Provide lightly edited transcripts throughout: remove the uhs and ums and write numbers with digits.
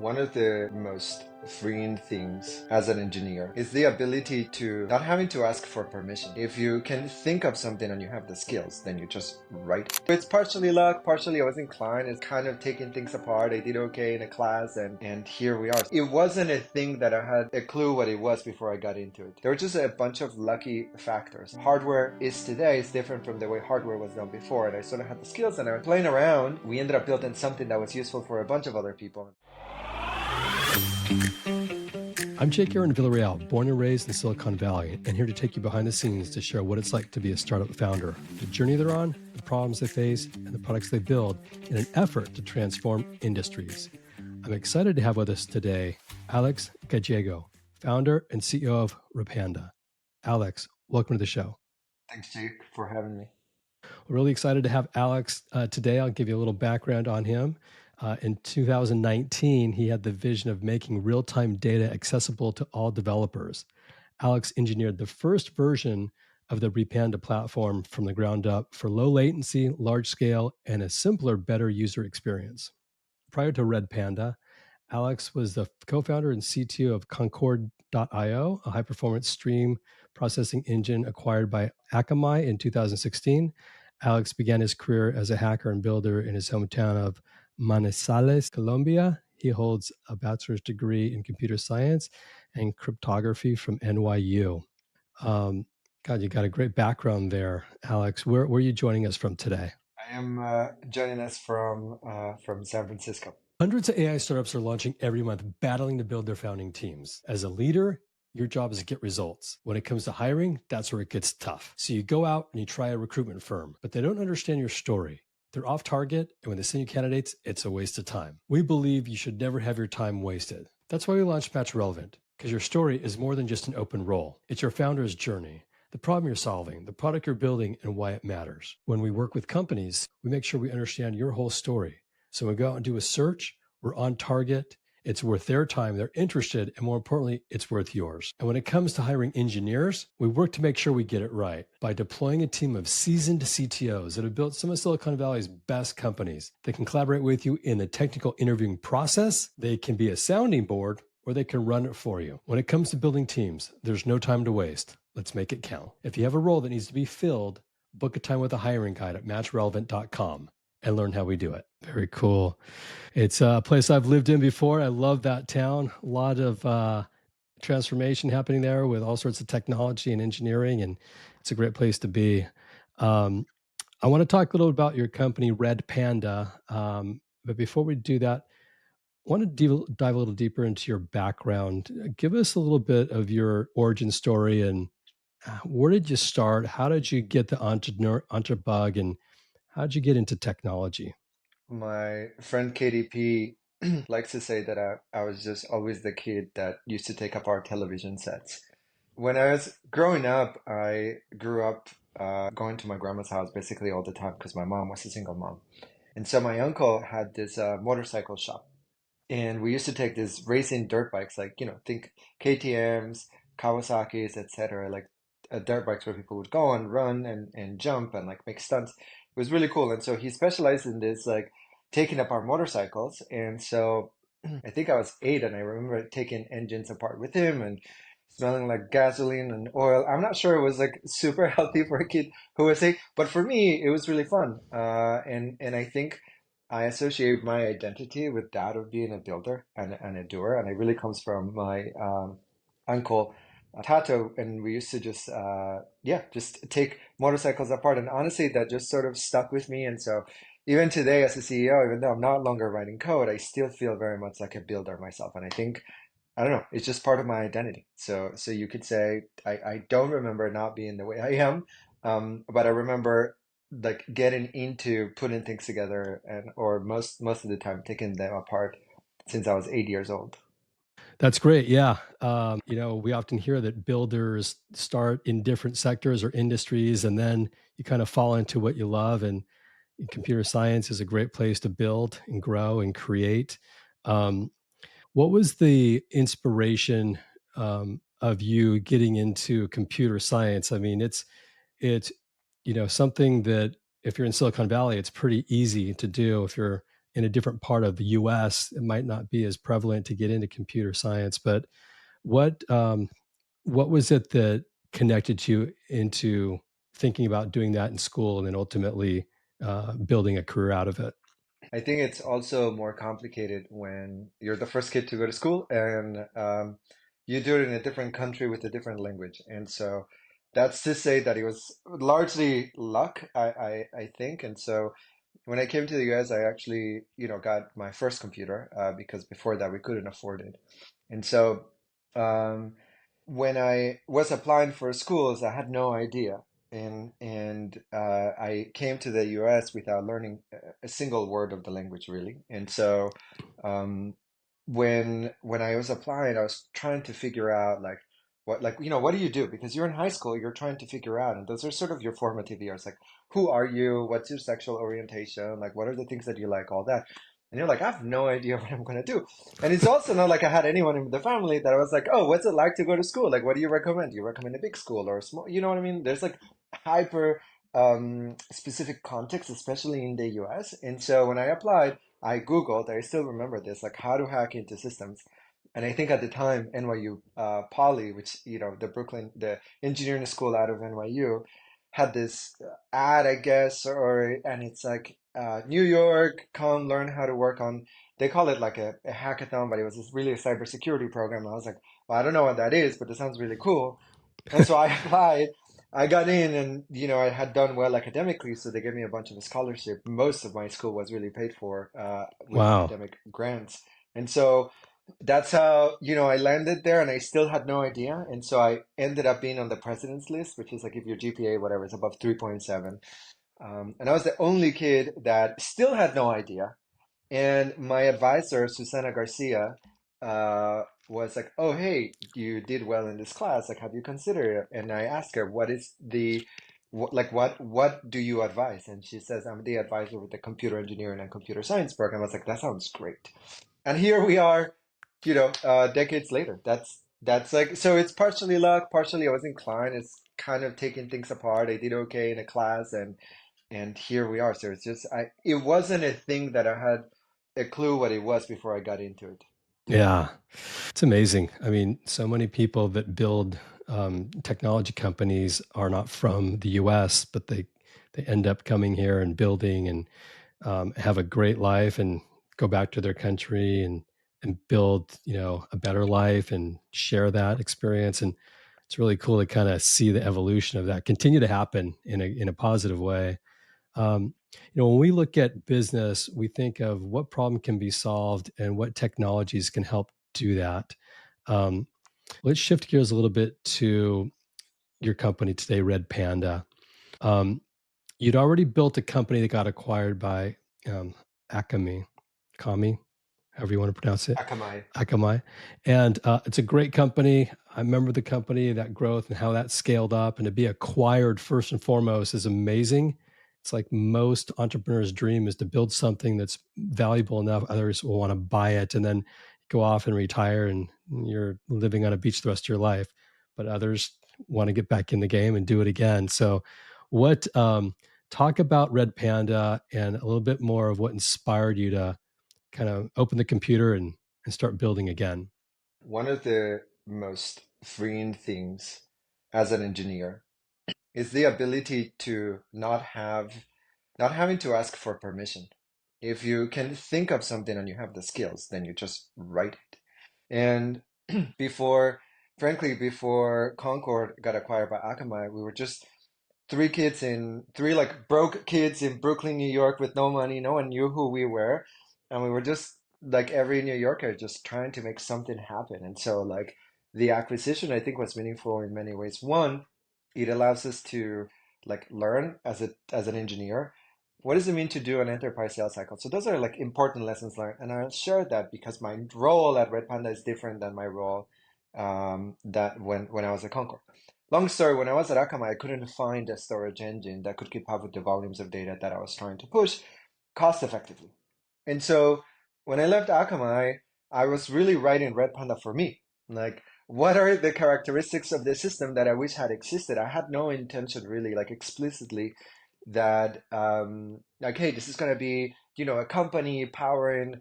One of the most freeing things as an engineer is the ability to not having to ask for permission. If you can think of something and you have the skills, then you just write it. It's partially luck, partially I was inclined. It's kind of taking things apart. I did okay in a class and here we are. It wasn't a thing that I had a clue what it was before I got into it. There were just a bunch of lucky factors. Hardware is today is different from the way hardware was done before, and I sort of had the skills and I was playing around. We ended up building something that was useful for a bunch of other people. I'm Jake Aaron Villarreal, born and raised in Silicon Valley, and here to take you behind the scenes to share what it's like to be a startup founder, the journey they're on, the problems they face, and the products they build in an effort to transform industries. I'm excited to have with us today Alex Gajiego, founder and CEO of Redpanda. Alex, welcome to the show. Thanks, Jake, for having me. We're really excited to have Alex today. I'll give you a little background on him. In 2019, he had the vision of making real-time data accessible to all developers. Alex engineered the first version of the Redpanda platform from the ground up for low latency, large scale, and a simpler, better user experience. Prior to Redpanda, Alex was the co-founder and CTO of Concord.io, a high-performance stream processing engine acquired by Akamai in 2016. Alex began his career as a hacker and builder in his hometown of Manizales, Colombia. He holds a bachelor's degree in computer science and cryptography from NYU. God, you got a great background there, Alex. Where are you joining us from today? I am joining us from San Francisco. Hundreds of AI startups are launching every month, battling to build their founding teams. As a leader, your job is to get results. When it comes to hiring, that's where it gets tough. So you go out and you try a recruitment firm, but they don't understand your story. They're off target, and when they send you candidates, it's a waste of time. We believe you should never have your time wasted. That's why we launched Match Relevant, because your story is more than just an open role. It's your founder's journey, the problem you're solving, the product you're building, and why it matters. When we work with companies, we make sure we understand your whole story. So when we go out and do a search, we're on target. It's worth their time. They're interested. And more importantly, it's worth yours. And when it comes to hiring engineers, we work to make sure we get it right by deploying a team of seasoned CTOs that have built some of Silicon Valley's best companies. They can collaborate with you in the technical interviewing process. They can be a sounding board, or they can run it for you. When it comes to building teams, there's no time to waste. Let's make it count. If you have a role that needs to be filled, book a time with a hiring guide at matchrelevant.com and learn how we do it. Very cool. It's a place I've lived in before. I love that town. A lot of transformation happening there with all sorts of technology and engineering, and it's a great place to be. I want to talk a little about your company, Redpanda. But before we do that, I want to dive a little deeper into your background. Give us a little bit of your origin story and where did you start? How did you get the entre bug, and how did you get into technology? My friend KDP likes to say that I was just always the kid that used to take up our television sets. When I was growing up, I grew up going to my grandma's house basically all the time because my mom was a single mom. And so my uncle had this motorcycle shop. And we used to take these racing dirt bikes, like, think KTMs, Kawasaki's, etc., like dirt bikes where people would go and run and jump and like make stunts. It was really cool. And so he specialized in this, like taking up our motorcycles. And so I think I was 8 and I remember taking engines apart with him and smelling like gasoline and oil. I'm not sure it was like super healthy for a kid who was 8, but for me, it was really fun. And I think I associate my identity with that of being a builder and a doer, and it really comes from my uncle Tato, and we used to just just take motorcycles apart, and honestly, that just sort of stuck with me. And so, even today, as a CEO, even though I'm not longer writing code, I still feel very much like a builder myself, and I think I don't know, it's just part of my identity. So you could say I don't remember not being the way I am, but I remember like getting into putting things together and or most of the time taking them apart since I was 8 years old. That's great. Yeah. We often hear that builders start in different sectors or industries, and then you kind of fall into what you love. And computer science is a great place to build and grow and create. Um, what was the inspiration of you getting into computer science? I mean, it's something that if you're in Silicon Valley, it's pretty easy to do if you're in a different part of the US, it might not be as prevalent to get into computer science. But what what was it that connected you into thinking about doing that in school and then ultimately building a career out of it? I think it's also more complicated when you're the first kid to go to school and you do it in a different country with a different language. And so that's to say that it was largely luck, I think. And so when I came to the US, I actually, got my first computer because before that we couldn't afford it. And so um, when I was applying for schools, I had no idea. And I came to the US without learning a single word of the language really. And so um, when I was applying, I was trying to figure out what do you do? Because you're in high school, you're trying to figure out, and those are sort of your formative years. Like, who are you? What's your sexual orientation? Like, what are the things that you like? All that. And you're like, I have no idea what I'm gonna do. And it's also not like I had anyone in the family that I was like, oh, what's it like to go to school? Like, what do you recommend? Do you recommend a big school or a small? You know what I mean? There's like hyper specific context, especially in the US. And so when I applied, I Googled, I still remember this, like how to hack into systems. And I think at the time, NYU Poly, which, the engineering school out of NYU, had this ad, I guess, and it's like, New York, come learn how to work on, they call it like a hackathon, but it was this really a cybersecurity program. And I was like, well, I don't know what that is, but it sounds really cool. And so I applied, I got in, and I had done well academically, so they gave me a bunch of a scholarship. Most of my school was really paid for with Wow. academic grants. And so that's how, I landed there, and I still had no idea. And so I ended up being on the president's list, which is like if your GPA, whatever, is above 3.7. And I was the only kid that still had no idea. And my advisor, Susana Garcia, was like, "Oh, hey, you did well in this class. Like, have you considered it?" And I asked her, "What is what do you advise?" And she says, "I'm the advisor with the computer engineering and computer science program." I was like, "That sounds great." And here we are, decades later. That's like, so it's partially luck, partially I was inclined. It's kind of taking things apart. I did okay in a class, and here we are. So it's just it wasn't a thing that I had a clue what it was before I got into it. Yeah, it's amazing. I mean, so many people that build technology companies are not from the U.S., but they end up coming here and building and have a great life and go back to their country and build a better life and share that experience. And it's really cool to kind of see the evolution of that continue to happen in a positive way. When we look at business, we think of what problem can be solved and what technologies can help do that. Um, let's shift gears a little bit to your company today, Red Panda. Um, you'd already built a company that got acquired by um, Akamai, Kami, however you want to pronounce it, Akamai. Akamai, and it's a great company. I remember the company, that growth, and how that scaled up, and to be acquired first and foremost is amazing. It's like most entrepreneurs' dream is to build something that's valuable enough others will want to buy it, and then go off and retire, and you're living on a beach the rest of your life. But others want to get back in the game and do it again. So, what talk about Red Panda and a little bit more of what inspired you to kind of open the computer and start building again. One of the most freeing things as an engineer is the ability to not having to ask for permission. If you can think of something and you have the skills, then you just write it. And before, frankly, before Concord got acquired by Akamai, we were just three like broke kids in Brooklyn, New York with no money. No one knew who we were. And we were just like every New Yorker just trying to make something happen. And so like the acquisition I think was meaningful in many ways. One, it allows us to like learn as an engineer. What does it mean to do an enterprise sales cycle? So those are like important lessons learned. And I'll share that because my role at Red Panda is different than my role that when I was at Concord. Long story, when I was at Akamai, I couldn't find a storage engine that could keep up with the volumes of data that I was trying to push cost effectively. And so when I left Akamai, I was really writing Red Panda for me. Like, what are the characteristics of the system that I wish had existed? I had no intention really, like explicitly, that like, hey, this is gonna be a company powering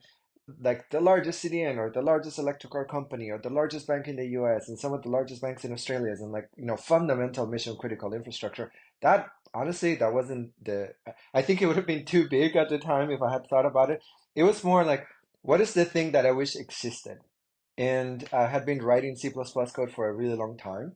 like the largest CDN or the largest electrical company or the largest bank in the US and some of the largest banks in Australia and like, fundamental mission critical infrastructure. That honestly, that wasn't I think it would have been too big at the time if I had thought about it. It was more like, what is the thing that I wish existed? And I had been writing C++ code for a really long time.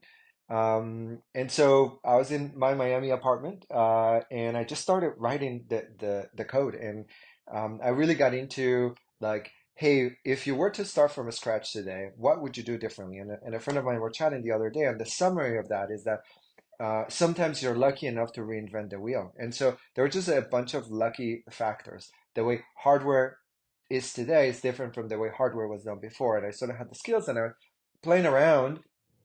And so I was in my Miami apartment, and I just started writing the code. And I really got into like, hey, if you were to start from scratch today, what would you do differently? And a friend of mine were chatting the other day, and the summary of that is that sometimes you're lucky enough to reinvent the wheel. And so there were just a bunch of lucky factors. The way hardware is today is different from the way hardware was done before. And I sort of had the skills and I was playing around.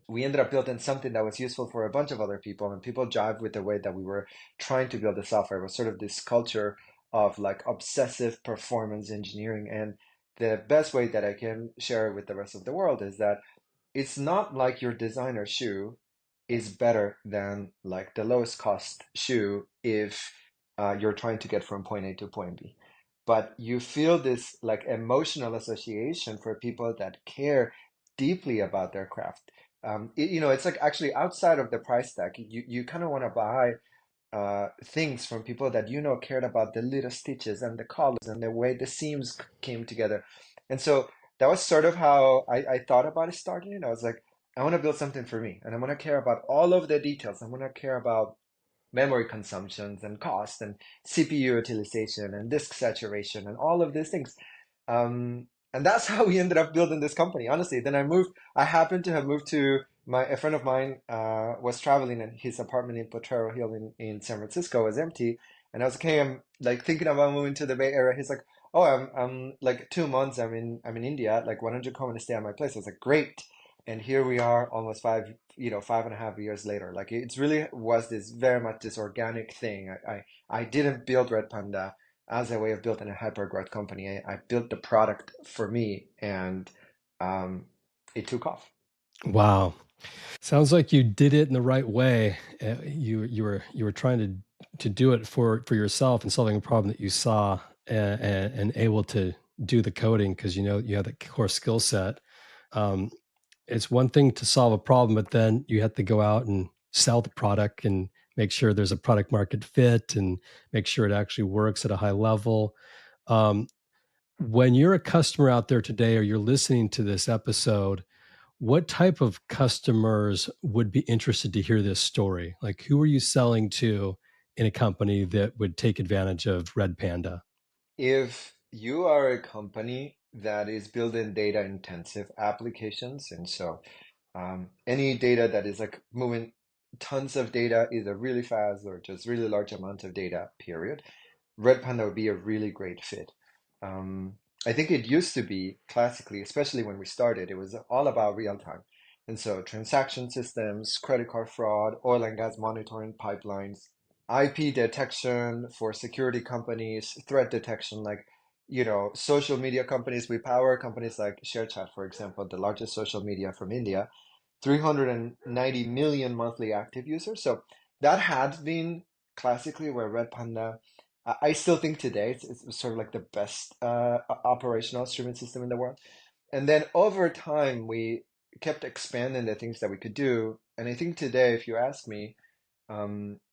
We ended up building something that was useful for a bunch of other people, and people jived with the way that we were trying to build the software. It was sort of this culture of like obsessive performance engineering. And the best way that I can share it with the rest of the world is that it's not like your designer shoe is better than like the lowest cost shoe if you're trying to get from point A to point B. But you feel this like emotional association for people that care deeply about their craft. It's like actually outside of the price tag, you kind of want to buy things from people that cared about the little stitches and the colors and the way the seams came together. And so that was sort of how I thought about it starting. I was like, I want to build something for me, and I want to care about all of the details. I want to care about memory consumptions and cost and CPU utilization and disk saturation and all of these things. And that's how we ended up building this company, honestly. Then I happened to have moved to a friend of mine was traveling and his apartment in Potrero Hill in San Francisco was empty. And I was like, hey, I'm like thinking about moving to the Bay Area. He's like, oh, I'm like 2 months. I'm in India. Like, why don't you come and stay at my place? I was like, great. And here we are almost 5.5 years later. Like it's really was this very much this organic thing. I didn't build Red Panda as a way of building a hyper-growth company. I built the product for me, and um, it took off. Wow. Sounds like you did it in the right way. You were trying to do it for yourself and solving a problem that you saw, and able to do the coding because you have the core skill set. Um, it's one thing to solve a problem, but then you have to go out and sell the product and make sure there's a product market fit and make sure it actually works at a high level. Um, when you're a customer out there today, or you're listening to this episode, what type of customers would be interested to hear this story? Like, who are you selling to in a company that would take advantage of Red Panda? If you are a company that is building data intensive applications, and so any data that is like moving tons of data either really fast or just really large amounts of data, period, Red Panda would be a really great fit. Um, I think it used to be classically, especially when we started, it was all about real time. And so transaction systems, credit card fraud, oil and gas monitoring pipelines, IP detection for security companies, threat detection, like, social media companies. We power companies like ShareChat, for example, the largest social media from India, 390 million monthly active users. So that had been classically where Red Panda, I still think today it's sort of like the best operational streaming system in the world. And then over time, we kept expanding the things that we could do. And I think today, if you ask me,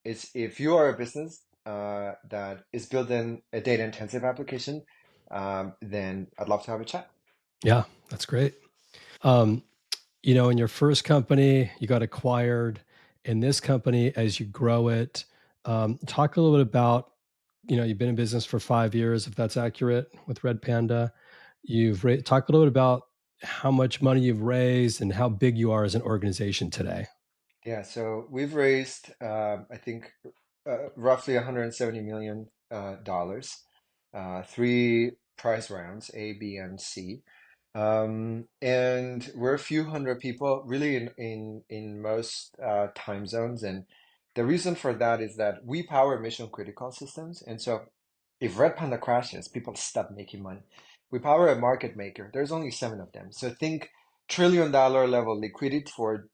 is if you are a business that is building a data intensive application, then I'd love to have a chat. Yeah, that's great. Um, in your first company, you got acquired. In this company, as you grow it, talk a little bit about, you've been in business for 5 years, if that's accurate, with Red Panda. Talk a little bit about how much money you've raised and how big you are as an organization today. Yeah, so we've raised, I think, roughly 170 million dollars, three prize rounds, A, B, and C. And we're a few hundred people, really in most time zones. And the reason for that is that we power mission critical systems. And so if Red Panda crashes, people stop making money. We power a market maker. There's only seven of them. So think trillion-dollar level liquidity for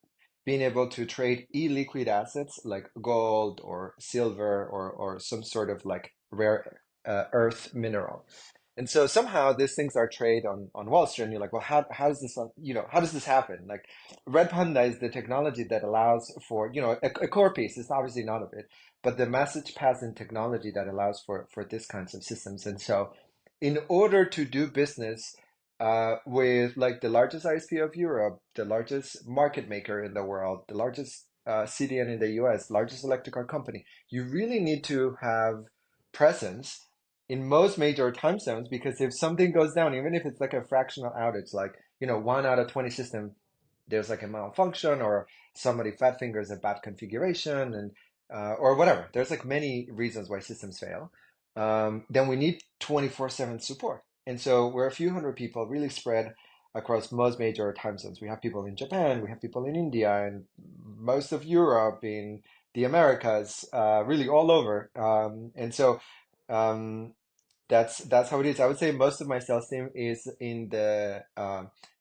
being able to trade illiquid assets like gold or silver or some sort of like rare. earth mineral. And so somehow these things are traded on Wall Street, and you're like, well, how does this, how does this happen? Like, Red Panda is the technology that allows for, a core piece. It's obviously not of it, but the message passing technology that allows for these kinds of systems. And so, in order to do business with like the largest ISP of Europe, the largest market maker in the world, the largest CDN in the US, largest electrical company, you really need to have presence in most major time zones, because if something goes down, even if it's like a fractional outage, like, 1 out of 20 system, there's like a malfunction, or somebody fat fingers a bad configuration, and or whatever. There's like many reasons why systems fail. Then we need 24/7 support. And so we're a few hundred people really spread across most major time zones. We have people in Japan, we have people in India, and most of Europe, in the Americas, really all over. And so um, that's how it is. I would say most of my sales team is in the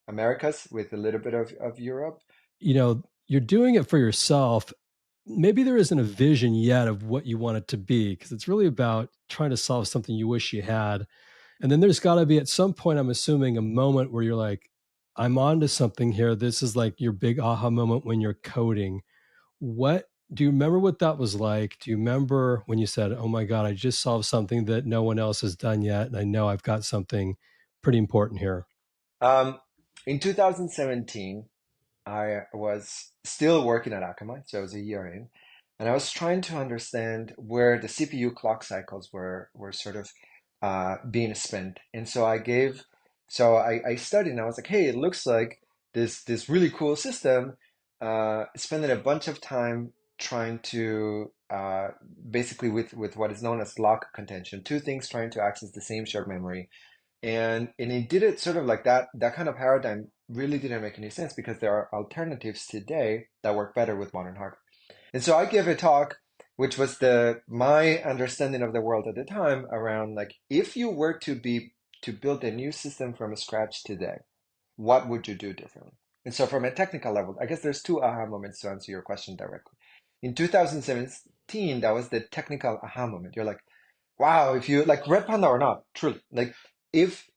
Americas, with a little bit of Europe. You're doing it for yourself. Maybe there isn't a vision yet of what you want it to be, because it's really about trying to solve something you wish you had. And then there's got to be at some point, I'm assuming, a moment where you're like, I'm on to something here. This is like your big aha moment when you're coding. What do you remember what that was like? Do you remember when you said, oh my God, I just solved something that no one else has done yet? And I know I've got something pretty important here. Um, in 2017, I was still working at Akamai, so I was a year in, and I was trying to understand where the CPU clock cycles were sort of being spent. And so I studied, and I was like, hey, it looks like this really cool system spending a bunch of time trying to basically with what is known as lock contention, two things trying to access the same shared memory, and it did it sort of like that kind of paradigm really didn't make any sense, because there are alternatives today that work better with modern hardware. And so I gave a talk, which was the my understanding of the world at the time, around like, if you were to build a new system from scratch today, what would you do differently? And so from a technical level, I guess there's two aha moments to answer your question directly. In 2017, that was the technical aha moment. You're like, wow, if you like Red Panda or not, truly, like, if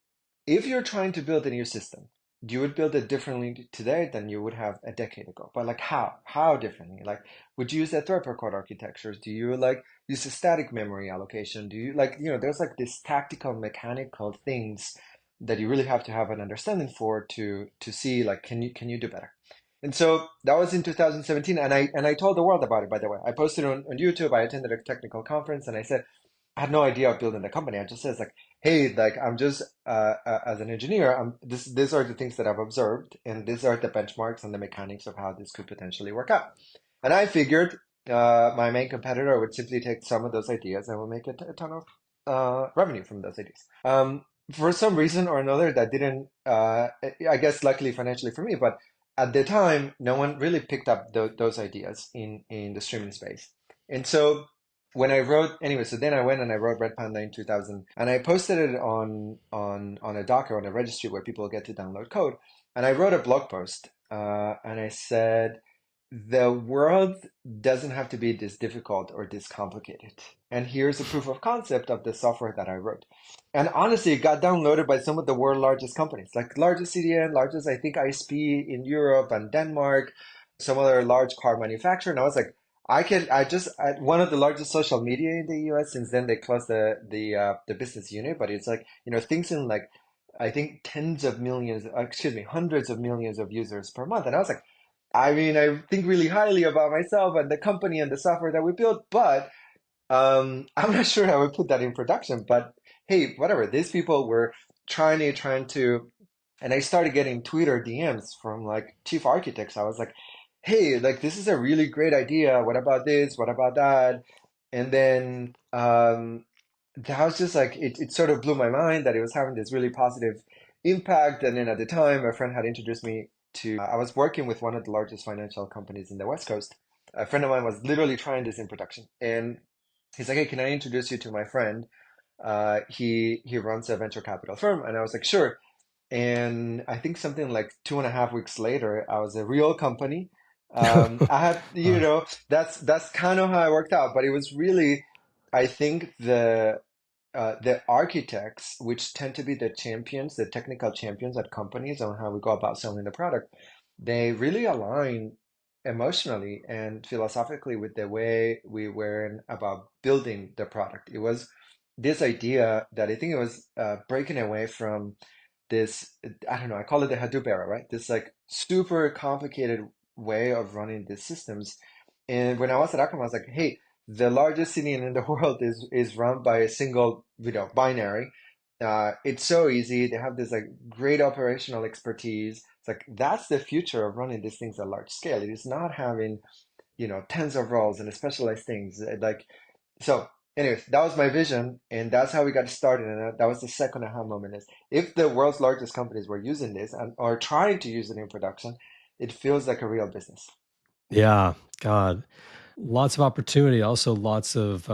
if you're trying to build a new system, you would build it differently today than you would have a decade ago. But like, how? How differently? Like, would you use a thread per code architectures? Do you like use a static memory allocation? Do you like, there's like this tactical mechanical things that you really have to have an understanding for to see like, can you do better? And so that was in 2017, and I told the world about it, by the way. I posted on YouTube, I attended a technical conference, and I said, I had no idea of building the company. I just says like, hey, like, I'm just as an engineer, these are the things that I've observed, and these are the benchmarks and the mechanics of how this could potentially work out. And I figured my main competitor would simply take some of those ideas and will make a ton of revenue from those ideas. For some reason or another, that didn't, I guess, luckily financially for me, but at the time, no one really picked up those ideas in the streaming space. And so when I wrote anyway, so then I went and I wrote Red Panda in 2000, and I posted it on a Docker, on a registry where people get to download code. And I wrote a blog post, and I said, the world doesn't have to be this difficult or this complicated. And here's a proof of concept of the software that I wrote. And honestly, it got downloaded by some of the world's largest companies, like largest CDN, largest, I think, ISP in Europe and Denmark, some other large car manufacturer. And I was like, one of the largest social media in the US. Since then, they closed the business unit, but it's like, things in like, I think tens of millions, excuse me, hundreds of millions of users per month. And I was like, I mean, I think really highly about myself and the company and the software that we built, but I'm not sure I would put that in production. But hey, whatever. These people were trying to, and I started getting Twitter DMs from like chief architects. I was like, hey, like, this is a really great idea. What about this? What about that? And then that was just like, it sort of blew my mind that it was having this really positive impact. And then at the time, a friend had introduced me to, I was working with one of the largest financial companies in the West Coast. A friend of mine was literally trying this in production. And he's like, hey, can I introduce you to my friend? He runs a venture capital firm. And I was like, sure. And I think something like 2.5 weeks later, I was a real company. I had, uh, that's kind of how it worked out. But it was really, I think, the architects, which tend to be the champions, the technical champions at companies on how we go about selling the product, they really align emotionally and philosophically with the way we were about building the product. It was this idea that I think it was breaking away from this, I don't know, I call it the Hadoop era, right? This like super complicated way of running these systems. And when I was at Akamai, I was like, hey, the largest city in the world is run by a single, binary. It's so easy. They have this like great operational expertise. It's like that's the future of running these things at large scale. It is not having, tens of roles and specialized things. Like so. Anyways, that was my vision, and that's how we got started. And that was the second aha moment: is if the world's largest companies were using this and are trying to use it in production, it feels like a real business. Yeah, God, lots of opportunity, also lots of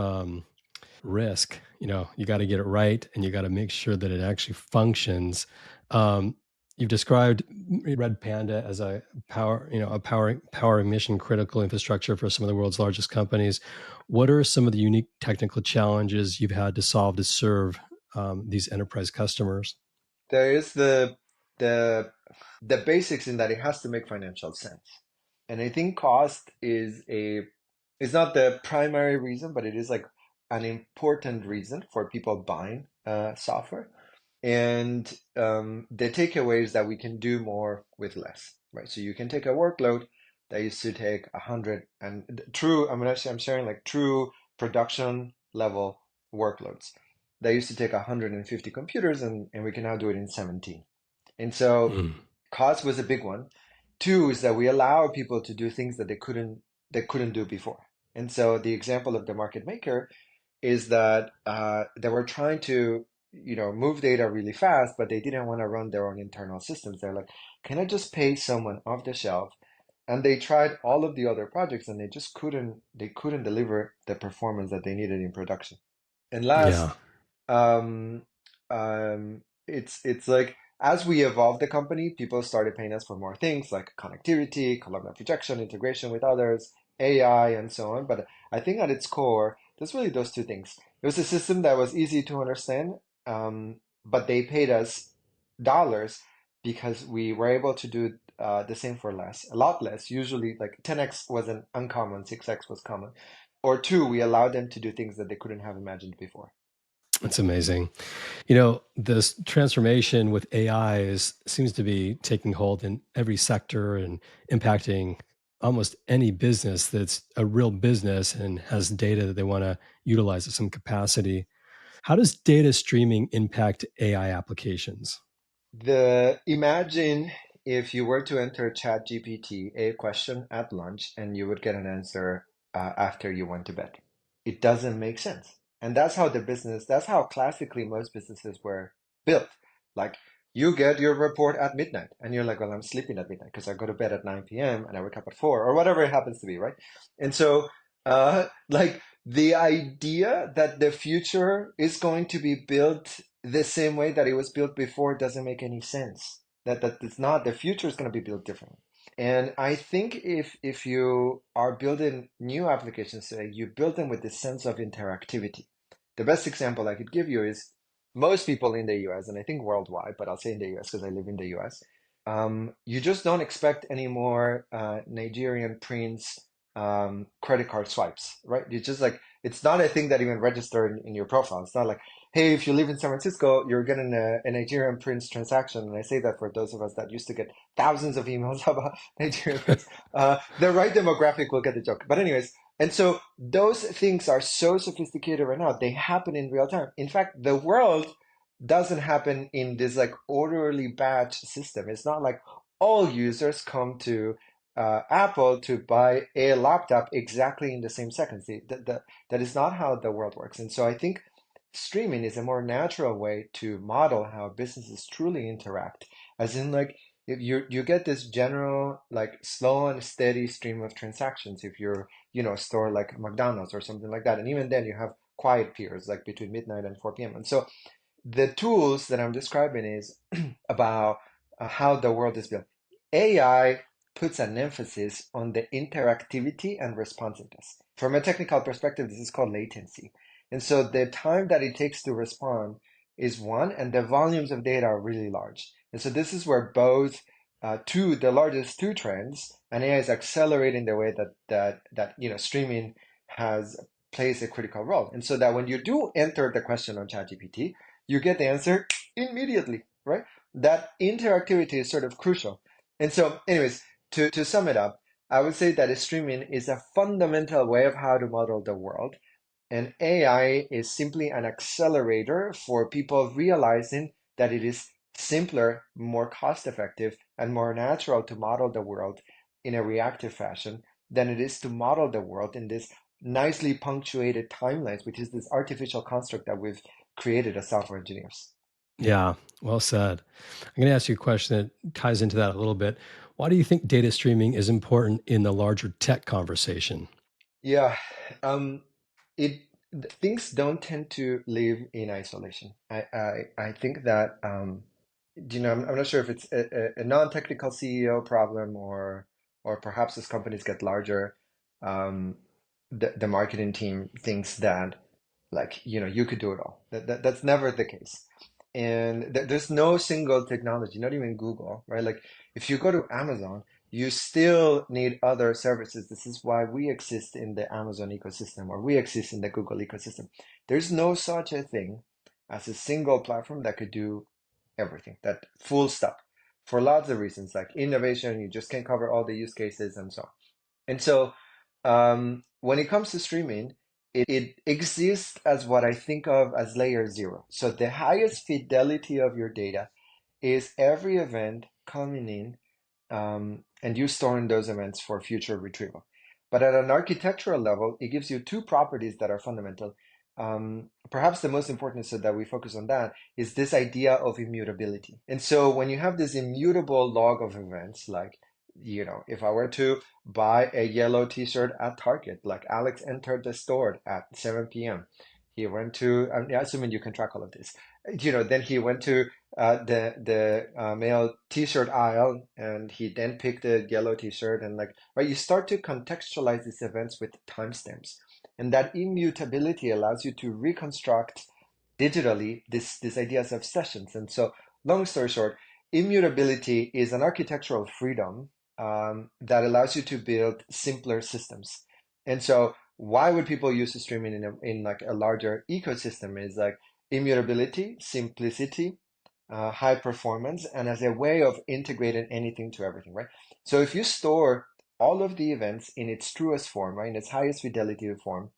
risk. You got to get it right, and you got to make sure that it actually functions. Um, you've described Red Panda as a power mission critical infrastructure for some of the world's largest companies. What are some of the unique technical challenges you've had to solve to serve these enterprise customers? There is the the basics in that it has to make financial sense. And I think cost is not the primary reason, but it is like an important reason for people buying software. And the takeaway is that we can do more with less, right? So you can take a workload that used to take 100 and true, I'm sharing like true production level workloads that used to take 150 computers, and we can now do it in 17. And so Mm. cost was a big one. Two is that we allow people to do things that they couldn't do before. And so the example of the market maker is that they were trying to move data really fast, but they didn't want to run their own internal systems. They're like, can I just pay someone off the shelf? And they tried all of the other projects, and they couldn't deliver the performance that they needed in production. And Yeah. last, um, it's like as we evolved the company, people started paying us for more things like connectivity, columnar projection, integration with others, AI, and so on. But I think at its core, there's really those two things. It was a system that was easy to understand, but they paid us dollars because we were able to do the same for less, a lot less. Usually, like 10x wasn't uncommon, 6x was common. Or two, we allowed them to do things that they couldn't have imagined before. It's amazing. This transformation with AI seems to be taking hold in every sector and impacting almost any business that's a real business and has data that they want to utilize at some capacity. How does data streaming impact AI applications? The imagine if you were to enter ChatGPT a question at lunch and you would get an answer after you went to bed. It doesn't make sense. And that's how classically most businesses were built. Like you get your report at midnight and you're like, well, I'm sleeping at midnight because I go to bed at 9 p.m. and I wake up at 4 or whatever it happens to be, right? And so, like the idea that the future is going to be built the same way that it was built before doesn't make any sense. That it's not, the future is going to be built differently. And I think if you are building new applications today, you build them with this sense of interactivity. The best example I could give you is most people in the US, and I think worldwide, but I'll say in the US because I live in the US, you just don't expect any more Nigerian prince credit card swipes, right? It's just like, it's not a thing that even registered in your profile. It's not like, hey, if you live in San Francisco, you're getting a Nigerian prince transaction. And I say that for those of us that used to get thousands of emails about Nigerian prince. The right demographic will get the joke. But anyways, and so those things are so sophisticated right now. They happen in real time. In fact, the world doesn't happen in this like orderly batch system. It's not like all users come to Apple to buy a laptop exactly in the same second. See, that is not how the world works. And so I think streaming is a more natural way to model how businesses truly interact. As in, like, if you get this general, like, slow and steady stream of transactions if you're, a store like McDonald's or something like that. And even then, you have quiet periods, like between midnight and 4 p.m. And so the tools that I'm describing is about how the world is built. AI puts an emphasis on the interactivity and responsiveness. From a technical perspective, this is called latency. And so the time that it takes to respond is one, and the volumes of data are really large. And so this is where both the largest two trends, and AI is accelerating the way that streaming has plays a critical role. And so that when you do enter the question on ChatGPT, you get the answer immediately, right? That interactivity is sort of crucial. And so, anyways, to sum it up, I would say that streaming is a fundamental way of how to model the world. And AI is simply an accelerator for people realizing that it is simpler, more cost effective, and more natural to model the world in a reactive fashion than it is to model the world in this nicely punctuated timelines, which is this artificial construct that we've created as software engineers. Yeah, well said. I'm going to ask you a question that ties into that a little bit. Why do you think data streaming is important in the larger tech conversation? Yeah, um, it things don't tend to live in isolation. I think that I'm not sure if it's a non-technical CEO problem or perhaps as companies get larger, um, the marketing team thinks that like you could do it all. That's never the case. And there's no single technology, not even Google, right? Like if you go to Amazon, you still need other services. This is why we exist in the Amazon ecosystem or we exist in the Google ecosystem. There's no such a thing as a single platform that could do everything, that full stop, for lots of reasons, like innovation, you just can't cover all the use cases and so on. And so when it comes to streaming, it exists as what I think of as layer zero. So the highest fidelity of your data is every event coming in and you storing those events for future retrieval. But at an architectural level, it gives you two properties that are fundamental. Perhaps the most important so that we focus on that is this idea of immutability. And so when you have this immutable log of events, like, if I were to buy a yellow t-shirt at Target, like Alex entered the store at 7 p.m. He went to, I'm assuming you can track all of this. Then he went to the male t-shirt aisle and he then picked the yellow t-shirt and like right you start to contextualize these events with timestamps, and that immutability allows you to reconstruct digitally this ideas of sessions. And so long story short, immutability is an architectural freedom that allows you to build simpler systems. And so why would people use the streaming in like a larger ecosystem is like immutability, simplicity, high performance, and as a way of integrating anything to everything, right? So if you store all of the events in its truest form, right, in its highest fidelity form,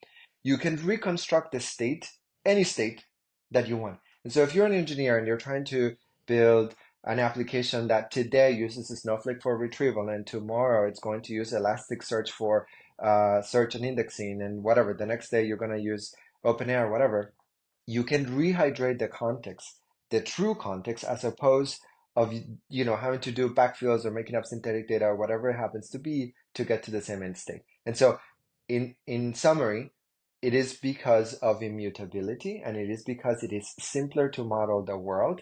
you can reconstruct the state, any state that you want. And so if you're an engineer and you're trying to build an application that today uses a Snowflake for retrieval and tomorrow it's going to use Elasticsearch for search and indexing and whatever, the next day you're going to use OpenAI or whatever, you can rehydrate the context, the true context, as opposed of having to do backfills or making up synthetic data or whatever it happens to be to get to the same end state. And so, in summary, it is because of immutability, and it is because it is simpler to model the world.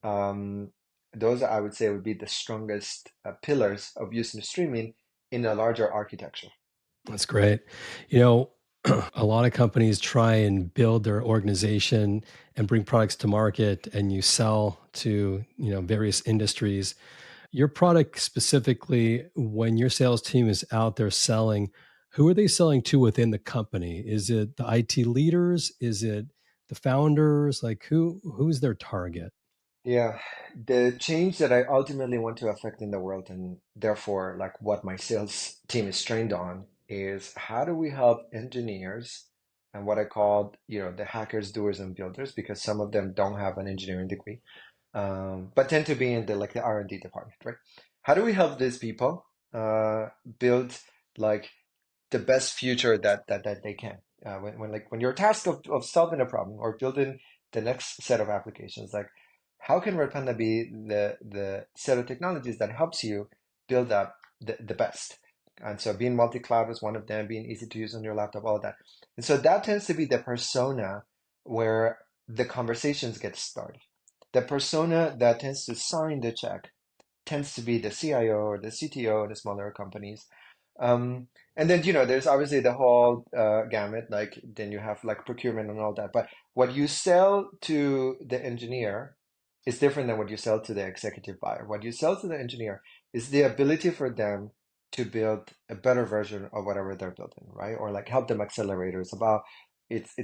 Um, those I would say would be the strongest pillars of using streaming in a larger architecture. That's great. You know, a lot of companies try and build their organization and bring products to market and you sell to, various industries. Your product specifically, when your sales team is out there selling, who are they selling to within the company? Is it the IT leaders? Is it the founders? Like who's their target? Yeah, the change that I ultimately want to affect in the world, and therefore, like what my sales team is trained on, is how do we help engineers and what I call, the hackers, doers, and builders, because some of them don't have an engineering degree, but tend to be in the R&D department, right? How do we help these people build like the best future that they can. When you're tasked of solving a problem or building the next set of applications, like how can Redpanda be the set of technologies that helps you build up the best? And so being multi-cloud was one of them, being easy to use on your laptop, all of that. And so that tends to be the persona where the conversations get started. The persona that tends to sign the check tends to be the CIO or the CTO in the smaller companies, Um, and then, there's obviously the whole gamut, like then you have like procurement and all that. But what you sell to the engineer is different than what you sell to the executive buyer. What you sell to the engineer is the ability for them to build a better version of whatever they're building, right? Or like help them accelerate. Or it's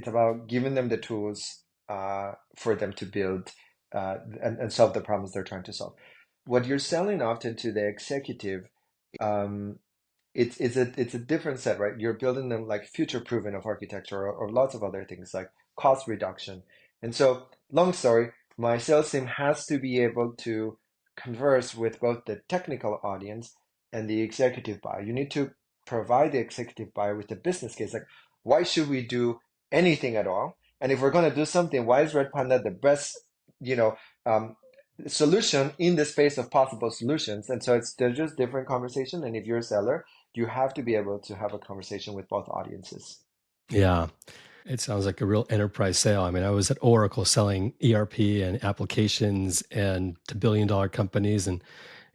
about giving them the tools for them to build and solve the problems they're trying to solve. What you're selling often to the executive, um, it's a different set, right? You're building them like future proofing of architecture or lots of other things like cost reduction. And so, long story, my sales team has to be able to converse with both the technical audience and the executive buyer. You need to provide the executive buyer with the business case, like why should we do anything at all? And if we're going to do something, why is Red Panda the best, you know, um, solution in the space of possible solutions? And so they're just different conversation. And if you're a seller, you have to be able to have a conversation with both audiences. Yeah. It sounds like a real enterprise sale. I mean, I was at Oracle selling ERP and applications and to billion-dollar companies, and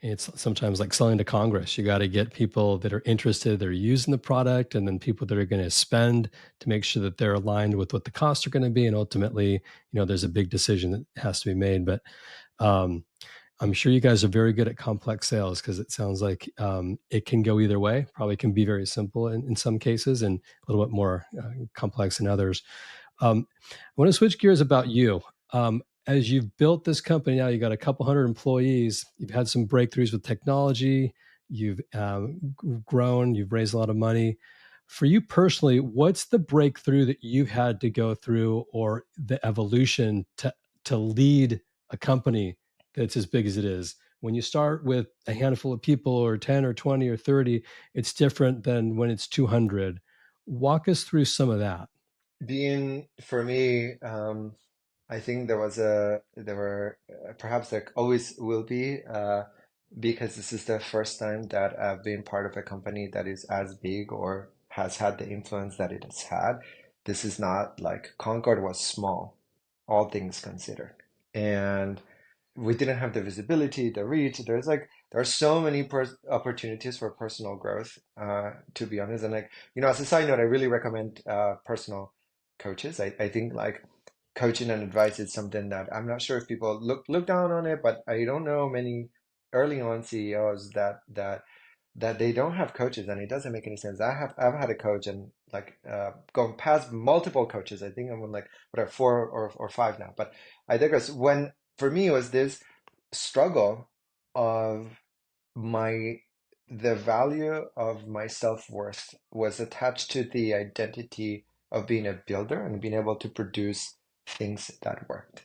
it's sometimes like selling to Congress. You got to get people that are interested, they're using the product, and then people that are going to spend to make sure that they're aligned with what the costs are going to be. And ultimately, there's a big decision that has to be made. But um, I'm sure you guys are very good at complex sales because it sounds like it can go either way. Probably can be very simple in some cases and a little bit more complex in others. I want to switch gears about you. As you've built this company now, you got a couple hundred employees. You've had some breakthroughs with technology. You've grown. You've raised a lot of money. For you personally, what's the breakthrough that you've had to go through, or the evolution to lead a company that's as big as it is? When you start with a handful of people, or 10 or 20 or 30, it's different than when it's 200. Walk us through some of that. Being for me, I think there were perhaps there always will be because this is the first time that I've been part of a company that is as big or has had the influence that it has had. This is not like Concord was small, all things considered, and we didn't have the visibility, the reach. There are so many opportunities for personal growth, to be honest. And like as a side note, I really recommend personal coaches. I think like coaching and advice is something that I'm not sure if people look down on it, but I don't know many early on CEOs that they don't have coaches, and it doesn't make any sense. I've had a coach and like gone past multiple coaches. I think I'm on like whatever four or five now. But I digress. When for me it was this struggle of my the value of my self-worth was attached to the identity of being a builder and being able to produce things that worked.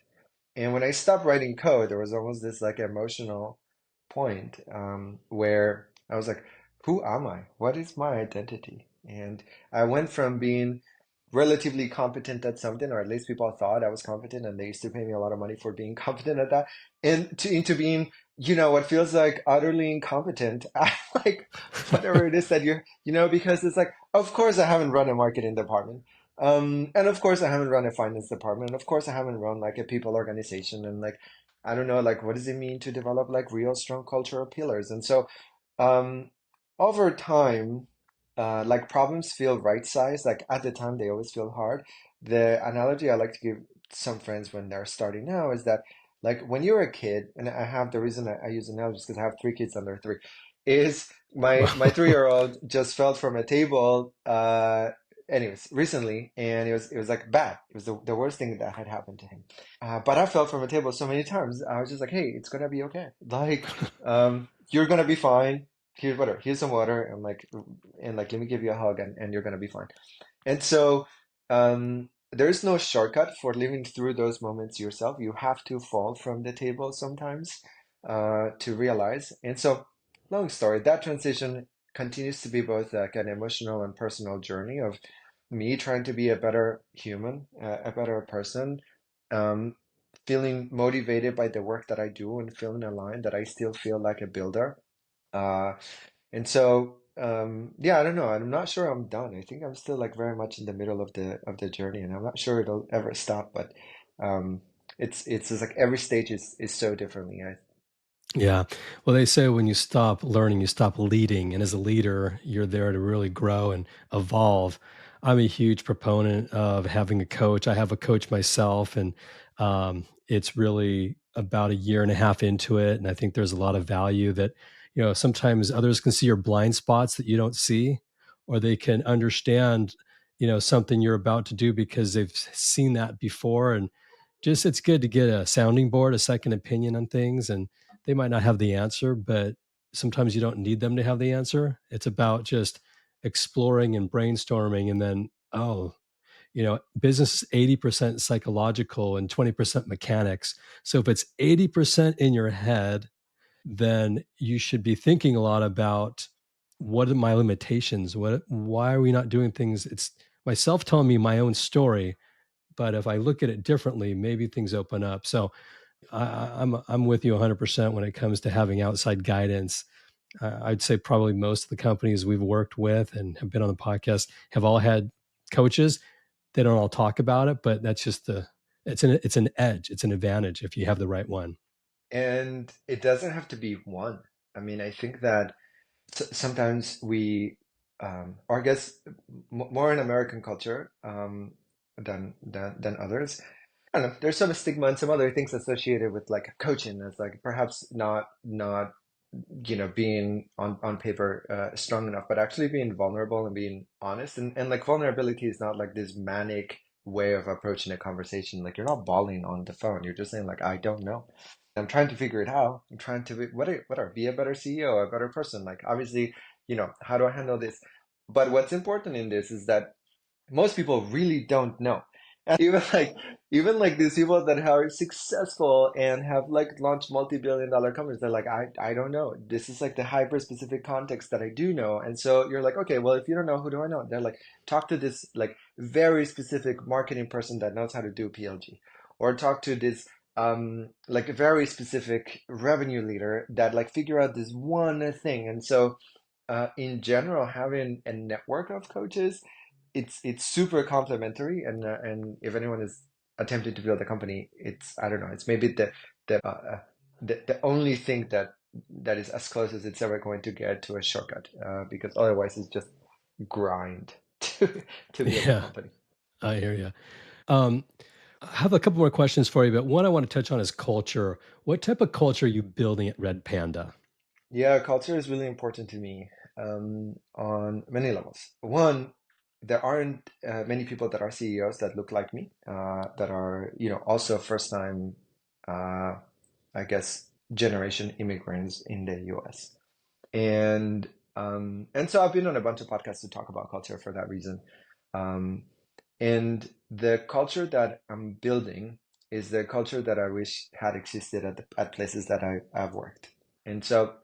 And when I stopped writing code, there was almost this like emotional point where I was like, who am I? What is my identity? And I went from being relatively competent at something, or at least people thought I was competent, and they used to pay me a lot of money for being competent at that, into being, what feels like utterly incompetent at like whatever it is that because it's like, of course I haven't run a marketing department. And of course, I haven't run a finance department. And of course, I haven't run like a people organization. And like, I don't know, like, what does it mean to develop like real strong cultural pillars? And so, um, over time, like problems feel right sized. Like at the time, they always feel hard. The analogy I like to give some friends when they're starting now is that, like, when you're a kid, and I have the reason I use analogies because I have three kids under three, is my 3-year-old just fell from a table. Anyways, recently, and it was like bad. It was the worst thing that had happened to him. But I fell from a table so many times. I was just like, hey, it's gonna be okay. Like, you're gonna be fine. Here's water. Here's some water, and let me give you a hug, and you're gonna be fine. And so, there's no shortcut for living through those moments yourself. You have to fall from the table sometimes, to realize. And so, long story, that transition continues to be both like an emotional and personal journey of me trying to be a better human, a better person, um, feeling motivated by the work that I do and feeling aligned that I still feel like a builder. Uh, and so, yeah, I don't know. I'm not sure I'm done. I think I'm still like very much in the middle of the journey, and I'm not sure it'll ever stop. But um, it's just like every stage is so differently. Yeah. Well, they say when you stop learning, you stop leading. And as a leader, you're there to really grow and evolve. I'm a huge proponent of having a coach. I have a coach myself, and it's really about a year and a half into it. And I think there's a lot of value that, sometimes others can see your blind spots that you don't see, or they can understand, something you're about to do because they've seen that before. And just it's good to get a sounding board, a second opinion on things. And they might not have the answer, but sometimes you don't need them to have the answer. It's about just exploring and brainstorming. And then, business is 80% psychological and 20% mechanics. So if it's 80% in your head, then you should be thinking a lot about what are my limitations? Why are we not doing things? It's myself telling me my own story, but if I look at it differently, maybe things open up. So I'm with you 100% when it comes to having outside guidance. I'd say probably most of the companies we've worked with and have been on the podcast have all had coaches. They don't all talk about it, but that's just it's an edge, it's an advantage if you have the right one. And it doesn't have to be one. I mean, I think that sometimes or I guess more in American culture than others. I don't know. There's some stigma and some other things associated with like coaching as like perhaps not being on paper strong enough, but actually being vulnerable and being honest. And like vulnerability is not like this manic way of approaching a conversation. Like you're not bawling on the phone. You're just saying like, I don't know. I'm trying to figure it out. I'm trying to be, be a better CEO, a better person. Like obviously, how do I handle this? But what's important in this is that most people really don't know. And even like these people that are successful and have like launched multi-billion-dollar companies, they're like, I don't know. This is like the hyper specific context that I do know. And so you're like, okay, well, if you don't know, who do I know? They're like, talk to this like very specific marketing person that knows how to do PLG, or talk to this like a very specific revenue leader that like figure out this one thing. And so in general, having a network of coaches, it's super complementary. And if anyone is attempting to build a company, it's I don't know, it's maybe the only thing that is as close as it's ever going to get to a shortcut, because otherwise it's just grind to build a Yeah, company. I hear you. Um, I have a couple more questions for you, but one I want to touch on is culture. What type of culture are you building at Red Panda? Yeah, culture is really important to me on many levels. One, there aren't many people that are CEOs that look like me, that are, also first time, uh, I guess, generation immigrants in the US. And so I've been on a bunch of podcasts to talk about culture for that reason. Um, and the culture that I'm building is the culture that I wish had existed at places that I've worked. And so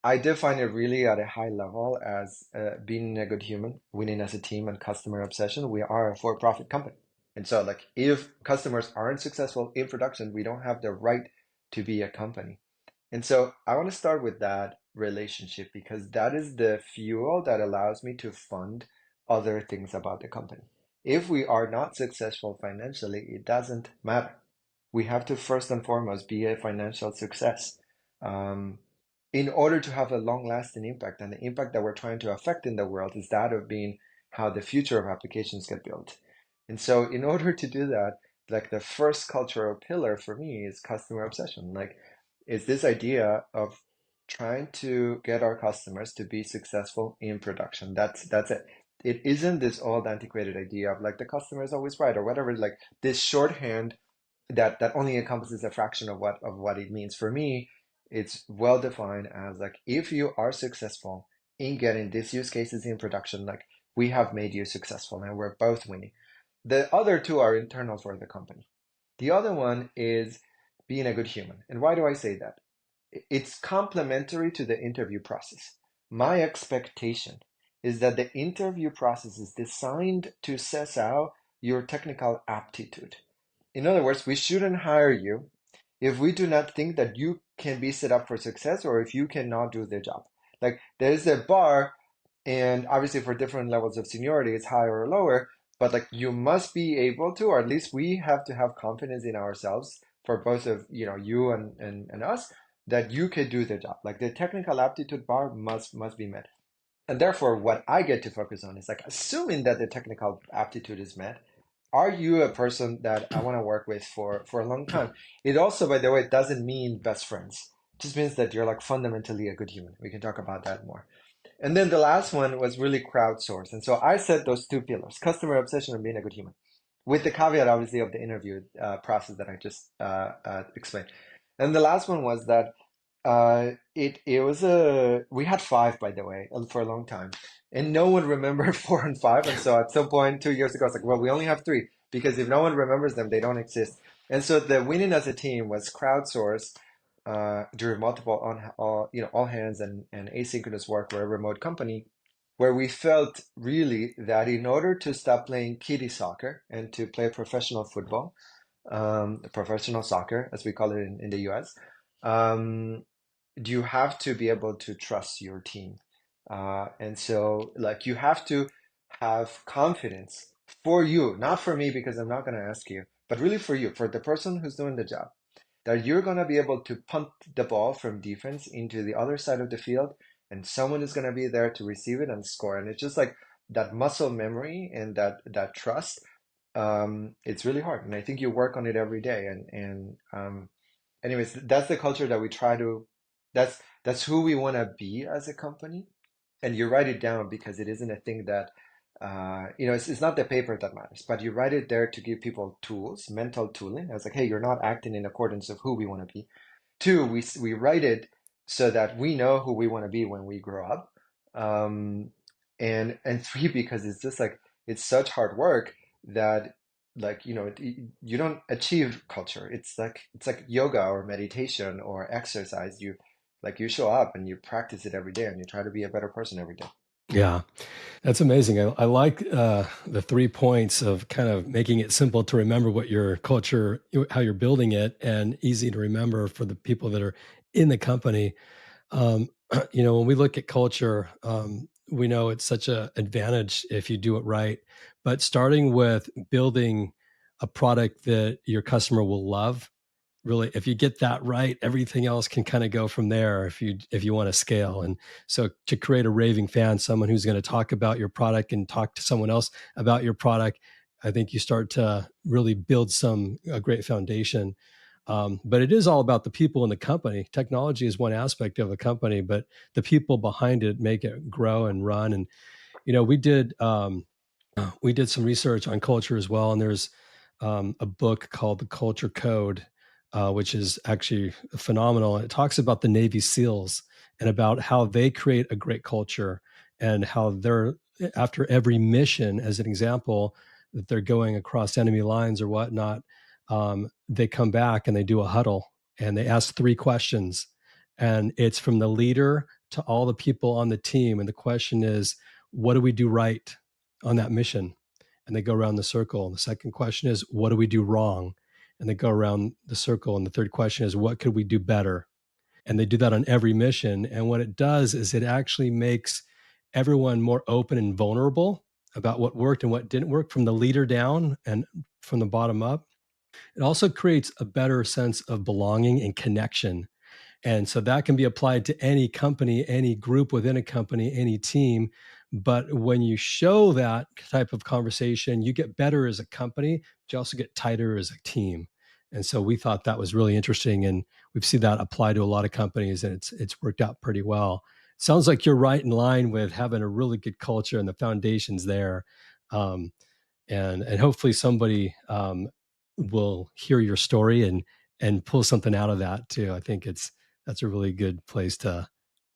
I define it really at a high level as being a good human, winning as a team, and customer obsession. We are a for-profit company. And so, like, if customers aren't successful in production, we don't have the right to be a company. And so I want to start with that relationship because that is the fuel that allows me to fund other things about the company. If we are not successful financially, it doesn't matter. We have to first and foremost be a financial success um, in order to have a long-lasting impact. And the impact that we're trying to affect in the world is that of being how the future of applications get built. And so, in order to do that, like the first cultural pillar for me is customer obsession. Like, is this idea of trying to get our customers to be successful in production. That's it. It isn't this old antiquated idea of like the customer is always right or whatever, like this shorthand that only encompasses a fraction of what it means. For me, it's well defined as like if you are successful in getting these use cases in production, like we have made you successful and we're both winning. The other two are internal for the company. The other one is being a good human. And why do I say that? It's complementary to the interview process. My expectation is that the interview process is designed to assess out your technical aptitude. In other words, we shouldn't hire you if we do not think that you can be set up for success or if you cannot do the job. Like there's a bar, and obviously for different levels of seniority, it's higher or lower, but like you must be able to, or at least we have to have confidence in ourselves for both of you and us that you could do the job. Like the technical aptitude bar must be met. And therefore, what I get to focus on is like assuming that the technical aptitude is met. Are you a person that I want to work with for a long time? It also, by the way, doesn't mean best friends. It just means that you're like fundamentally a good human. We can talk about that more. And then the last one was really crowdsourced. And so I said those two pillars, customer obsession and being a good human, with the caveat, obviously, of the interview process that I just explained. And the last one was that it was a we had five, by the way, for a long time, and no one remembered four and five. And so at some point 2 years ago, I was like, well, we only have three because if no one remembers them, they don't exist. And so the winning as a team was crowdsourced during multiple all hands and asynchronous work for a remote company, where we felt really that in order to stop playing kiddie soccer and to play professional football, professional soccer, as we call it in the US, um, you have to be able to trust your team. And so, like, you have to have confidence for you, not for me, because I'm not going to ask you, but really for you, for the person who's doing the job, that you're going to be able to punt the ball from defense into the other side of the field, and someone is going to be there to receive it and score. And it's just like that muscle memory and that trust. It's really hard, and I think you work on it every day. And anyways, that's the culture that we try to. That's who we want to be as a company, and you write it down because it isn't a thing that it's not the paper that matters, but you write it there to give people tools, mental tooling. I was like, hey, you're not acting in accordance of who we want to be. Two, we write it so that we know who we want to be when we grow up. Um, and three, because it's just like it's such hard work that like you don't achieve culture. It's like yoga or meditation or exercise. You show up and you practice it every day and you try to be a better person every day. Yeah, that's amazing. I like the 3 points of kind of making it simple to remember what your culture, how you're building it, and easy to remember for the people that are in the company. Um, when we look at culture, we know it's such an advantage if you do it right. But starting with building a product that your customer will love, really, if you get that right, everything else can kind of go from there if you want to scale. And so to create a raving fan, someone who's going to talk about your product and talk to someone else about your product, I think you start to really build a great foundation. But it is all about the people in the company. Technology is one aspect of a company, but the people behind it make it grow and run. And we did some research on culture as well, and there's a book called The Culture Code, which is actually phenomenal. And it talks about the Navy SEALs and about how they create a great culture and how they're after every mission, as an example, that they're going across enemy lines or whatnot. They come back and they do a huddle and they ask 3 questions, and it's from the leader to all the people on the team. And the question is, what do we do right on that mission? And they go around the circle. And the second question is, what do we do wrong? And they go around the circle. And the third question is, what could we do better? And they do that on every mission. And what it does is it actually makes everyone more open and vulnerable about what worked and what didn't work, from the leader down and from the bottom up. It also creates a better sense of belonging and connection, and so that can be applied to any company, any group within a company, any team. But when you show that type of conversation, you get better as a company, but you also get tighter as a team. And so we thought that was really interesting. And we've seen that apply to a lot of companies, and it's worked out pretty well. Sounds like you're right in line with having a really good culture and the foundations there. Um, and hopefully somebody will hear your story and pull something out of that too. I think that's a really good place to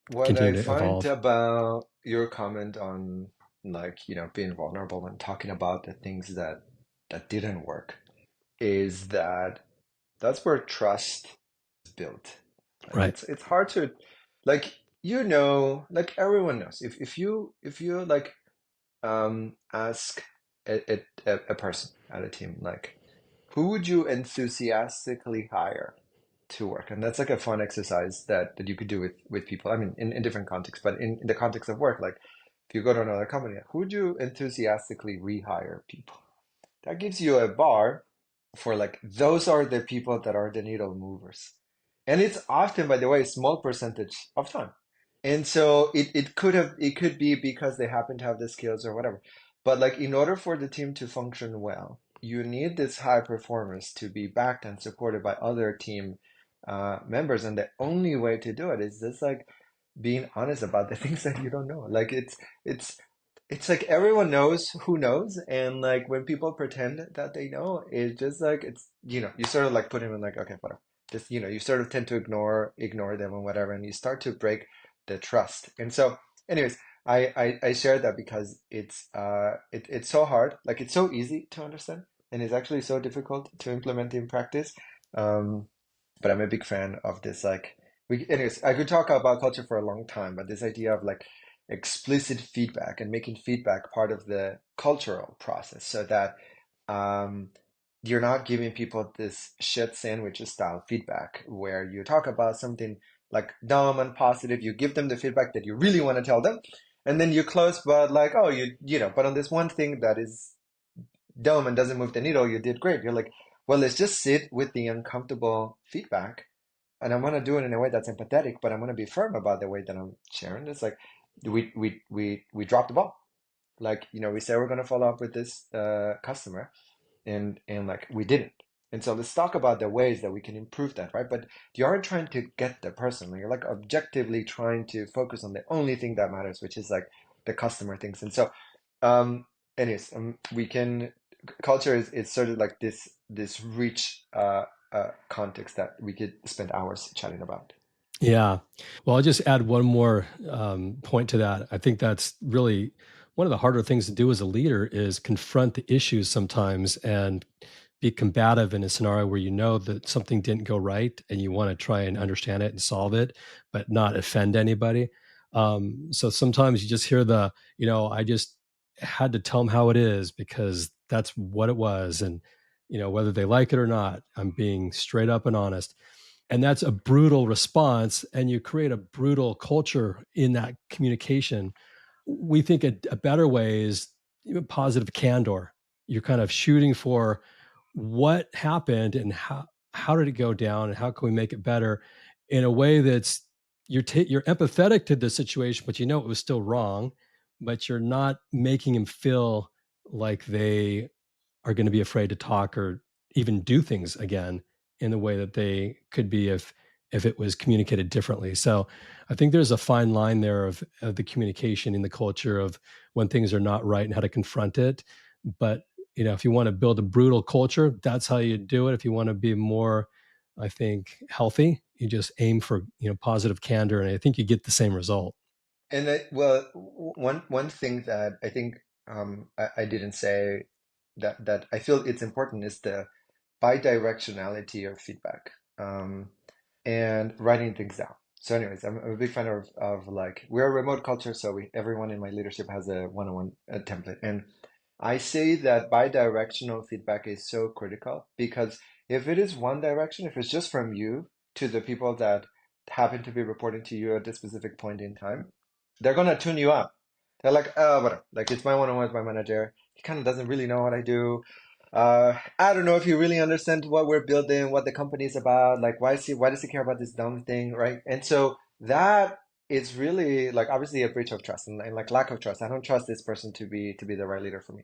What I continue to find evolve. about your comment on like, being vulnerable and talking about the things that didn't work is that that's where trust is built. Like Right. it's hard to like like everyone knows if you like ask a person at a team like who would you enthusiastically hire to work? And that's like a fun exercise that you could do with people. I mean, in different contexts, but in the context of work, like if you go to another company, who would you enthusiastically rehire people? That gives you a bar for like those are the people that are the needle movers. And it's often, by the way, a small percentage of time. And so it could be because they happen to have the skills or whatever. But like in order for the team to function well, you need this high performance to be backed and supported by other team members. And the only way to do it is just like being honest about the things that you don't know. Like it's it's like everyone knows who knows, and like when people pretend that they know, it's just like it's you sort of like put him in like okay whatever. Just you sort of tend to ignore them and whatever, and you start to break the trust. And so, anyways, I share that because it's so hard. Like it's so easy to understand, and it's actually so difficult to implement in practice. Um, but I'm a big fan of this. Like, anyways, I could talk about culture for a long time, but this idea of like explicit feedback and making feedback part of the cultural process, so that um, you're not giving people this shit sandwiches style feedback where you talk about something like dumb and positive, you give them the feedback that you really want to tell them, and then you close, but like, oh, but on this one thing that is dumb and doesn't move the needle, you did great. You're like, well, let's just sit with the uncomfortable feedback, and I'm gonna do it in a way that's empathetic, but I'm gonna be firm about the way that I'm sharing. It's like we dropped the ball. Like, we said we're gonna follow up with this customer, and like we didn't. And so let's talk about the ways that we can improve that, right? But you aren't trying to get the person. Like, you're like objectively trying to focus on the only thing that matters, which is like the customer things. And so, um, anyways, we can culture is sort of like this rich context that we could spend hours chatting about. Yeah. Well, I'll just add one more point to that. I think that's really one of the harder things to do as a leader is confront the issues sometimes and be combative in a scenario where you know that something didn't go right and you want to try and understand it and solve it, but not offend anybody. So sometimes you just hear I just had to tell them how it is because that's what it was. And, whether they like it or not, I'm being straight up and honest, and that's a brutal response, and you create a brutal culture in that communication. We think a better way is even positive candor. You're kind of shooting for what happened and how did it go down and how can we make it better in a way that's you're empathetic to the situation, but you know it was still wrong, but you're not making him feel like they are going to be afraid to talk or even do things again in the way that they could be if it was communicated differently. So I think there's a fine line there of the communication in the culture of when things are not right and how to confront it. But if you want to build a brutal culture, that's how you do it. If you want to be more, I think, healthy, you just aim for positive candor, and I think you get the same result. And well, one thing that I think I didn't say that I feel it's important is the bidirectionality of feedback, and writing things down. So, anyways, I'm a big fan of like we're a remote culture, so everyone in my leadership has a one-on-one template, and I say that bidirectional feedback is so critical because if it is one direction, if it's just from you to the people that happen to be reporting to you at this specific point in time, they're gonna tune you up. They're like, oh, whatever. Like it's my one-on-one with my manager. He kind of doesn't really know what I do. I don't know if he really understands what we're building, what the company is about. Like, why does he care about this dumb thing, right? And so that is really like obviously a breach of trust and like lack of trust. I don't trust this person to be the right leader for me.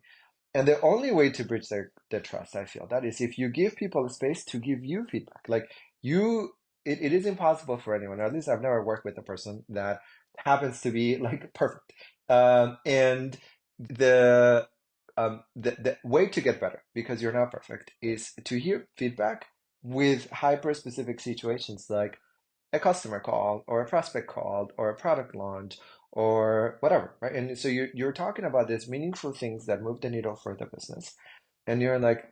And the only way to bridge their trust, I feel, that is if you give people a space to give you feedback. Like you, it is impossible for anyone, or at least I've never worked with a person that happens to be like perfect. And the the way to get better, because you're not perfect, is to hear feedback with hyper specific situations like a customer call or a prospect call or a product launch or whatever, right? And so you're talking about these meaningful things that move the needle for the business. And you're like,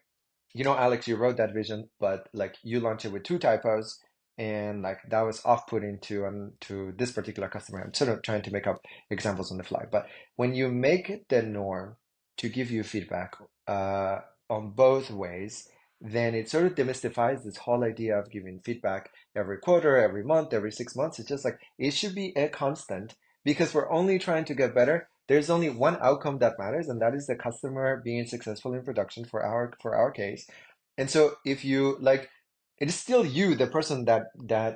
Alex, you wrote that vision, but like you launched it with two typos, and like that was off-putting to this particular customer. I'm sort of trying to make up examples on the fly, but when you make it the norm to give you feedback uh, on both ways, then it sort of demystifies this whole idea of giving feedback every quarter, every month, every 6 months. It's just like it should be a constant because we're only trying to get better. There's only one outcome that matters, and that is the customer being successful in production for our case. And so if you like, it is still you, the person that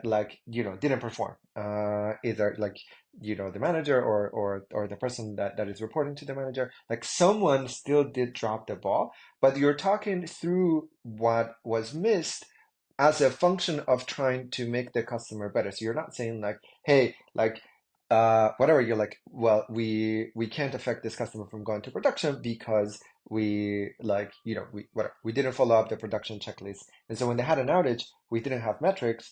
like, didn't perform. Either like, the manager or the person that is reporting to the manager. Like someone still did drop the ball, but you're talking through what was missed as a function of trying to make the customer better. So you're not saying like, hey, like whatever, you're like, well, we can't affect this customer from going to production because we like, we didn't follow up the production checklist. And so when they had an outage, we didn't have metrics.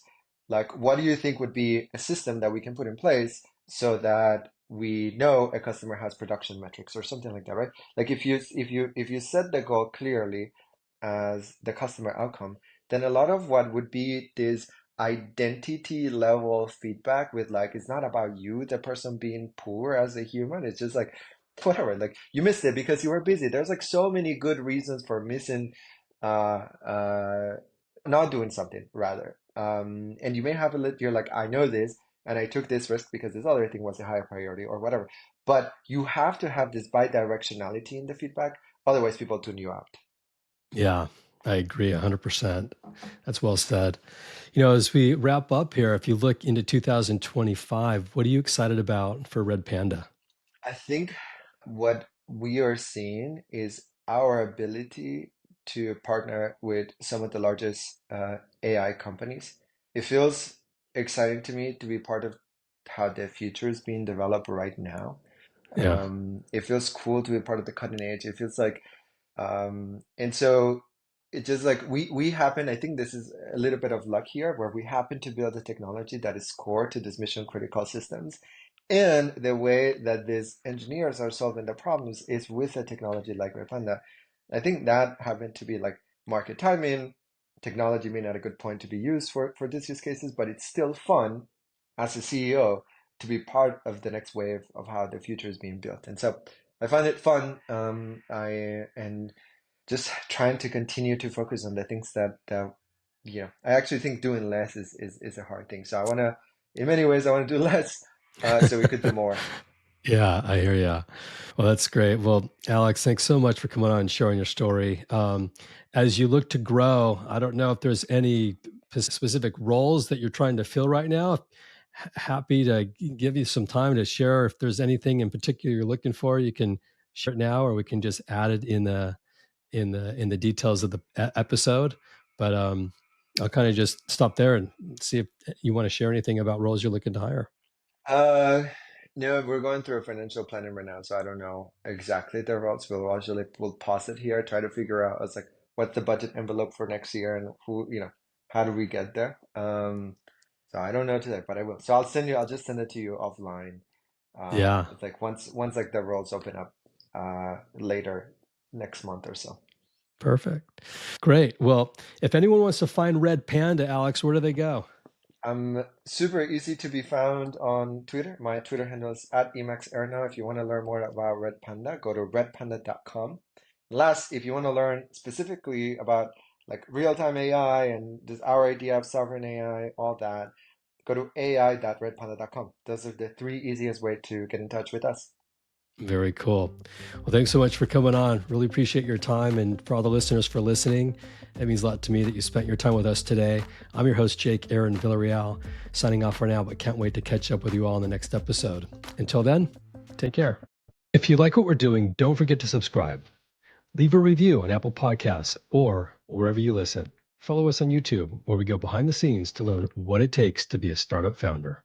Like, what do you think would be a system that we can put in place so that we know a customer has production metrics or something like that, right? Like if you set the goal clearly as the customer outcome, then a lot of what would be this identity level feedback with like it's not about you, the person being poor as a human. It's just like whatever, like you missed it because you were busy. There's like so many good reasons for missing uh uh not doing something rather. And you may have you're like, I know this and I took this risk because this other thing was a higher priority or whatever. But you have to have this bidirectionality in the feedback, otherwise people tune you out. Yeah, I agree 100%. That's well said. As we wrap up here, if you look into 2025, what are you excited about for Red Panda? I think what we are seeing is our ability to partner with some of the largest AI companies. It feels exciting to me to be part of how the future is being developed right now. Yeah. It feels cool to be part of the cutting edge. It feels like and so it just like we happen, I think this is a little bit of luck here, where we happen to build a technology that is core to these mission critical systems. And the way that these engineers are solving the problems is with a technology like Redpanda. I think that happened to be like market timing. Technology may not a good point to be used for these use cases, but it's still fun as a CEO to be part of the next wave of how the future is being built. And so I find it fun. And just trying to continue to focus on the things I actually think doing less is a hard thing. So in many ways, I want to do less, so we could do more. Yeah, I hear you. Well, that's great. Well, Alex, thanks so much for coming on and sharing your story. As you look to grow, I don't know if there's any specific roles that you're trying to fill right now. Happy to give you some time to share if there's anything in particular you're looking for. You can share it now, or we can just add it in the details of the episode. But I'll kind of just stop there and see if you want to share anything about roles you're looking to hire. Uh, no, we're going through a financial planning right now, so I don't know exactly the routes. We'll pause it here, try to figure out, it's like, what's the budget envelope for next year and how do we get there? So I don't know today, but I will. So I'll just send it to you offline. Yeah, It's like once like the roles open up later next month or so. perfect. Great. Well, if anyone wants to find Red Panda, Alex, where do they go? I'm super easy to be found on Twitter. My Twitter handle is at emaxerno. If you want to learn more about Red Panda, go to redpanda.com. Last, if you want to learn specifically about like real-time AI and this our idea of sovereign AI, all that, go to ai.redpanda.com. Those are the three easiest way to get in touch with us. Very cool. Well, thanks so much for coming on. Really appreciate your time, and for all the listeners for listening. It means a lot to me that you spent your time with us today. I'm your host, Jake Aaron Villarreal, signing off for now, but can't wait to catch up with you all in the next episode. Until then, take care. If you like what we're doing, don't forget to subscribe. Leave a review on Apple Podcasts or wherever you listen. Follow us on YouTube, where we go behind the scenes to learn what it takes to be a startup founder.